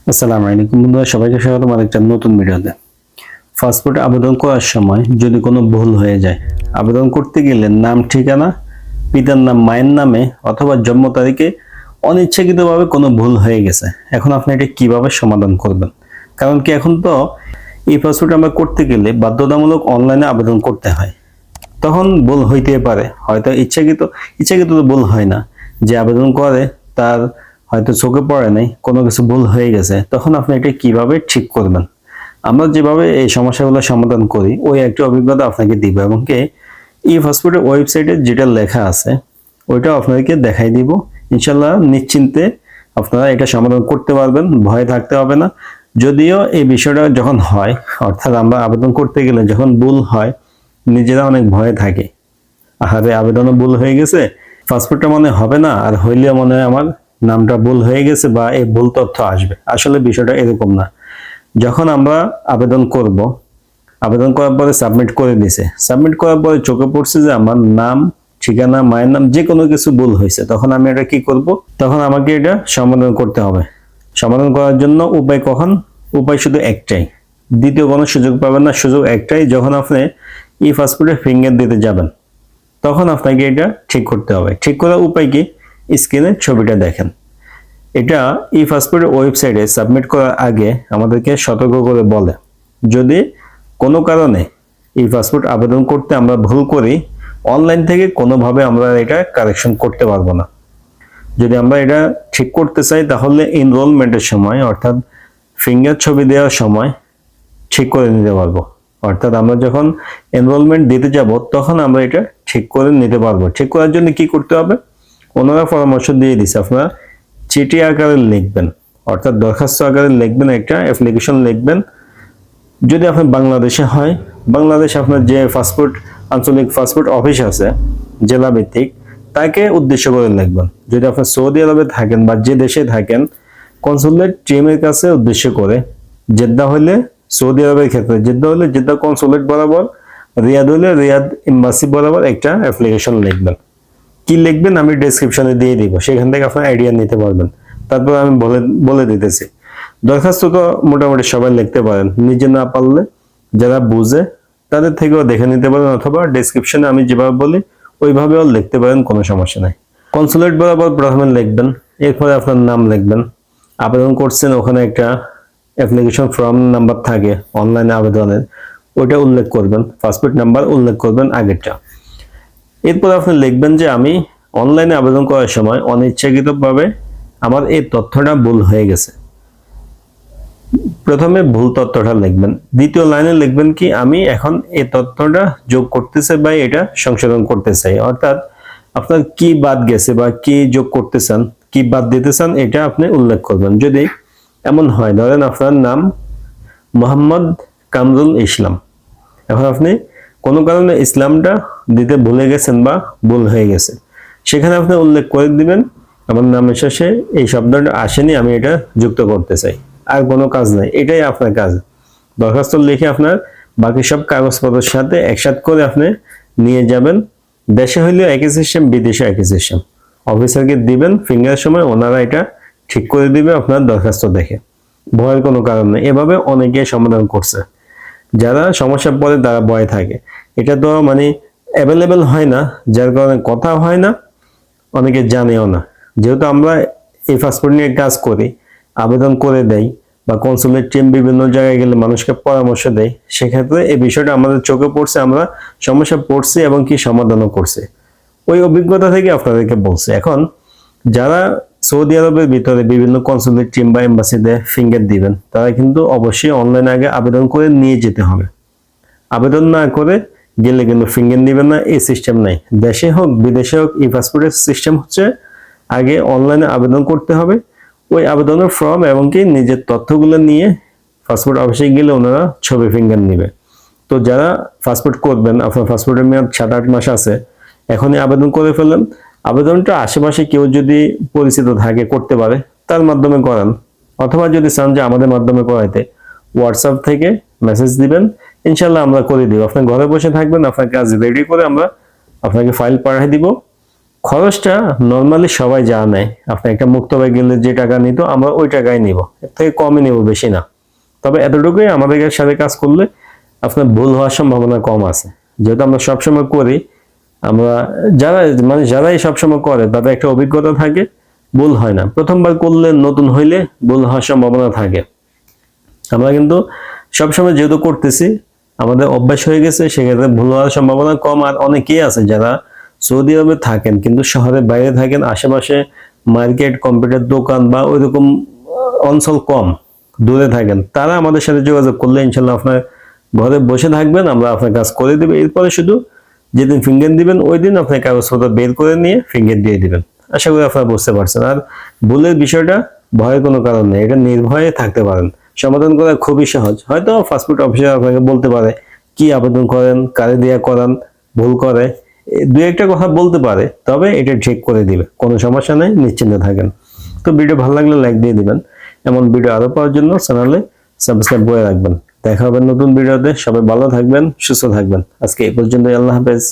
আসসালামু আলাইকুম বন্ধুরা, সবাইকে স্বাগতম আরেকটা নতুন ভিডিওতে। পাসপোর্ট আবেদন করার সময় যদি কোনো ভুল হয়ে যায়, আবেদন করতে গেলে নাম, ঠিকানা, পিতার নাম, মায়ের নামে অথবা জন্ম তারিখে অনিচ্ছাকৃতভাবে কোনো ভুল হয়ে গেছে, এখন আপনি এটা কিভাবে সমাধান করবেন? কারণ কি, এখন তো এই পাসপোর্ট আমরা করতে গেলে বাধ্যতামূলক অনলাইনে আবেদন করতে হয়। তখন ভুল হইতে পারে, হয়তো ইচ্ছাকৃত তো ভুল হয় না, যে আবেদন করে তার হয়তো চোখে পড়ে নাই, কোনো কিছু ভুল হয়ে গেছে, তখন আপনি এটা কিভাবে ঠিক করবেন? আমরা যেভাবে এই সমস্যাগুলো সমাধান করি ওই একটা অভিজ্ঞতা আপনাকে দিব, এবং কি ই পাসপোর্টের ওয়েবসাইটে যেটা লেখা আছে ওইটাও আপনাদেরকে দেখাই দিব। ইনশাল্লাহ নিশ্চিন্তে আপনারা এটা সমাধান করতে পারবেন, ভয় থাকতে হবে না। যদিও এই বিষয়টা যখন হয়, অর্থাৎ আমরা আবেদন করতে গেলে যখন ভুল হয়, নিজেরা অনেক ভয়ে থাকে, আহারে আবেদনও ভুল হয়ে গেছে, পাসপোর্টটা মনে হবে না, আর হইলেও মনে হয় আমার নামটা ভুল হয়ে গেছে বা এই ভুল তথ্য আসবে। আসলে বিষয়টা এরকম না। যখন আমরা আবেদন করব, আবেদন করার পরে সাবমিট করে দিছে, সাবমিট করার পরে চোখে পড়ছে যে আমার নাম, ঠিকানা, মায়ের নাম যে কোনো কিছু ভুল হয়েছে, তখন আমি এটা কি করব? তখন আমাকে এটা সমাধান করতে হবে। সমাধান করার জন্য উপায় শুধু একটাই, দ্বিতীয় কোনো সুযোগ পাবেন না। সুযোগ একটাই, যখন আপনি ই পাসপোর্টে ফিঙ্গার দিতে যাবেন তখন আপনাকে এটা ঠিক করতে হবে। ঠিক করার উপায় কি? স্ক্রিনে ছবিটা দেখেন। এটা ই পাসপোর্টের ওয়েবসাইটে সাবমিট করার আগে আমাদেরকে সতর্ক করে বলে, যদি কোনো কারণে ই পাসপোর্ট আবেদন করতে আমরা ভুল করি, অনলাইন থেকে কোনোভাবে আমরা এটা কারেকশন করতে পারবো না। যদি আমরা এটা ঠিক করতে চাই তাহলে এনরোলমেন্টের সময়, অর্থাৎ ফিঙ্গার ছবি দেওয়ার সময় ঠিক করে নিতে পারবো। অর্থাৎ আমরা যখন এনরোলমেন্ট দিতে যাব তখন আমরা এটা ঠিক করে নিতে পারবো। ঠিক করার জন্য কি করতে হবে? ওনারা পরামর্শ দিয়ে দিচ্ছে, আপনারা চিঠি আকারে লিখবেন, অর্থাৎ দরখাস্ত আকারে লিখবেন, একটা অ্যাপ্লিকেশন লিখবেন। যদি আপনি বাংলাদেশে হয়, বাংলাদেশ আপনার যে আঞ্চলিক পাসপোর্ট অফিস আছে জেলা ভিত্তিক, তাকে উদ্দেশ্য করে লিখবেন। যদি আপনি সৌদি আরবে থাকেন বা যে দেশে থাকেন, কনসুলেট টিমের কাছে উদ্দেশ্য করে, জেদ্দা হলে সৌদি আরবের ক্ষেত্রে জেদ্দা হলে জেদ্দা কনসুলেট বরাবর, রিয়াদ হলে রিয়াদ এম্বাসি বরাবর একটা অ্যাপ্লিকেশন লিখবেন। কি লিখবেন আমি ডেসক্রিপশনে দিয়ে দিব, সেখান থেকে আপনার আইডিয়া নিতে পারবেন। তারপর আমি বলে দিতেছি। দরখাস্ত তো মোটামুটি সবাই লিখতে পারেন, নিজে না পারলে যারা বুঝে তাদের থেকেও দেখে নিতে পারেন, অথবা ডেসক্রিপশনে আমি যেভাবে বলি ওইভাবেও লিখতে পারেন, কোনো সমস্যা নাই। কনসুলেট বরাবর প্রথমে লিখবেন, এরপরে আপনার নাম লিখবেন। আবেদন করছেন, ওখানে একটা অ্যাপ্লিকেশন ফর্ম নাম্বার থাকে অনলাইনে আবেদনের, ওইটা উল্লেখ করবেন, পাসপোর্ট নাম্বার উল্লেখ করবেন আগেরটা। এরপর আপনি লিখবেন যে আমি অনলাইনে আবেদন করার সময় অনিচ্ছাকৃতভাবে আমার এই তথ্যটা ভুল হয়ে গেছে। প্রথমে ভুল তথ্যটা লিখবেন। দ্বিতীয় লাইনে লিখবেন কি, আমি এখন এই তথ্যটা যোগ করতে চাই বা এটা সংশোধন করতে চাই। অর্থাৎ আপনার কি বাদ গেছে বা কি যোগ করতে চান, কি বাদ দিতে চান, এটা আপনি উল্লেখ করবেন। যদি এমন হয়, ধরেন আপনার নাম মোহাম্মদ কামরুল ইসলাম, এখন আপনি কোনো কারণে ইসলামটা দিতে ভুলে গেছেন বা ভুল হয়ে গেছে, সেখানে আপনি উল্লেখ করে দিবেন আমার নামের শেষে এই শব্দটা আসেনি, আমি এটা যুক্ত করতে চাই। আর কোনো কাজ নাই, এটাই আপনার কাজ। দরখাস্ত লিখে আপনার বাকি সব কাগজপত্রের সাথে একসাথে করে আপনি নিয়ে যাবেন। দেশে হইলেও একই সিস্টেম, বিদেশে একই সিস্টেম। অফিসারকে দিবেন, ফিঙ্গারের সময় ওনারা এটা ঠিক করে দিবে আপনার দরখাস্ত দেখে। ভয়ের কোনো কারণ নেই, এভাবে অনেকে সমাধান করছে। যারা সমস্যা পড়ে তারা ভয় থাকে, এটা তো মানে অ্যাভেলেবেল হয় না, যার কারণে কথা হয় না, অনেকে জানেও না। যেহেতু আমরা এই পাসপোর্ট নিয়ে কাজ করি, আবেদন করে দেই বা কনসুলেট টিম বিভিন্ন জায়গায় গেলে মানুষকে পরামর্শ দেয়, সেক্ষেত্রে এই বিষয়টা আমাদের চোখে পড়ছে, আমরা সমস্যা পড়ছি এবং কি সমাধানও করছে। ওই অভিজ্ঞতা থেকে আপনাদেরকে বলছে। এখন যারা সৌদি আরবের ভিতরে বিভিন্ন কনসুলেট টিম বা এম্বাসিতে ফিঙ্গার দিবেন, তারা কিন্তু অবশ্যই অনলাইনে আগে আবেদন করে নিয়ে যেতে হবে। আবেদন না করে গেলে কিন্তু ফিঙ্গার দিবেন না, এই সিস্টেম নাই। দেশে হোক বিদেশে হোক, ই পাসপোর্টের সিস্টেম হচ্ছে আগে অনলাইনে আবেদন করতে হবে। ওই আবেদনের ফর্ম এবং কি নিজের তথ্যগুলো নিয়ে পাসপোর্ট অফিসে গেলে ওনারা ছবি ফিঙ্গার নিবে। তো যারা পাসপোর্ট করবেন, আপনার পাসপোর্টের মেয়াদ 7-8 মাস আছে, এখনই আবেদন করে ফেলেন। আবেদনটা আশেপাশে কেউ যদি পরিচিত থাকে করতে পারে, তার মাধ্যমে করান। অথবা যদি চান যে আমাদের মাধ্যমে করাইতে, হোয়াটসঅ্যাপ থেকে মেসেজ দিবেন, ইনশাল্লাহ আমরা করে দিব। আপনি ঘরে বসে থাকবেন, আপনার কাজ রেডি করে আমরা আপনাকে ফাইল পাঠিয়ে দিব। খরচটা নর্মালি সবাই জানে, আপনি একটা মুক্তভাবে গেলে যে টাকা নিত আমরা ওই টাকাই নিব, এর থেকে কমই নিব, বেশি না। তবে এতটুকুই, আমাদের সাথে কাজ করলে আপনার ভুল হওয়ার সম্ভাবনা কম আছে, যেহেতু আমরা সবসময় করি। আমরা যারাই সবসময় করে তাদের একটা অভিজ্ঞতা থাকে, ভুল হয় না। প্রথমবার করলে, নতুন হইলে ভুল হওয়ার সম্ভাবনা থাকে। আমরা কিন্তু সবসময় যেহেতু করতেছি, আমাদের অভ্যাস হয়ে গেছে, সেক্ষেত্রে ভুল হওয়ার সম্ভাবনা কম। আর অনেকেই আছে যারা সৌদি আরবে থাকেন কিন্তু শহরের বাইরে থাকেন, আশেপাশে মার্কেট, কম্পিউটার দোকান বা ওইরকম অঞ্চল কম, দূরে থাকেন, তারা আমাদের সাথে যোগাযোগ করলে ইনশাল্লাহ আপনার ঘরে বসে থাকবেন, আমরা আপনার কাজ করে দেবো। এরপরে শুধু যেদিন ফিঙ্গার দিবেন ওই দিন আপনার কাগজপত্র বের করে নিয়ে ফিঙ্গার দিয়ে দিবেন। আশা করি আপনারা বুঝতে পারছেন। আর ভুলের বিষয়টা ভয়ের কোনো কারণ নেই, এটা নির্ভয়ে থাকতে পারেন। সমাধান করা খুবই সহজ। হয়তো পাসপোর্ট অফিসার আপনাকে বলতে পারে কি আবেদন করেন, কারে দিয়া করান, ভুল করে দুই একটা কথা বলতে পারে, তবে এটা ঠিক করে দিবে, কোনো সমস্যা নেই, নিশ্চিন্তে থাকেন। তো ভিডিও ভালো লাগলে লাইক দিয়ে দিবেন। এমন ভিডিও আরো পাওয়ার জন্য চ্যানেলে সাবস্ক্রাইব করে রাখবেন। দেখা হবে নতুন ভিডিওতে। সবাই ভালো থাকবেন, সুস্থ থাকবেন। আজকে এই পর্যন্তই। আল্লাহ হাফেজ।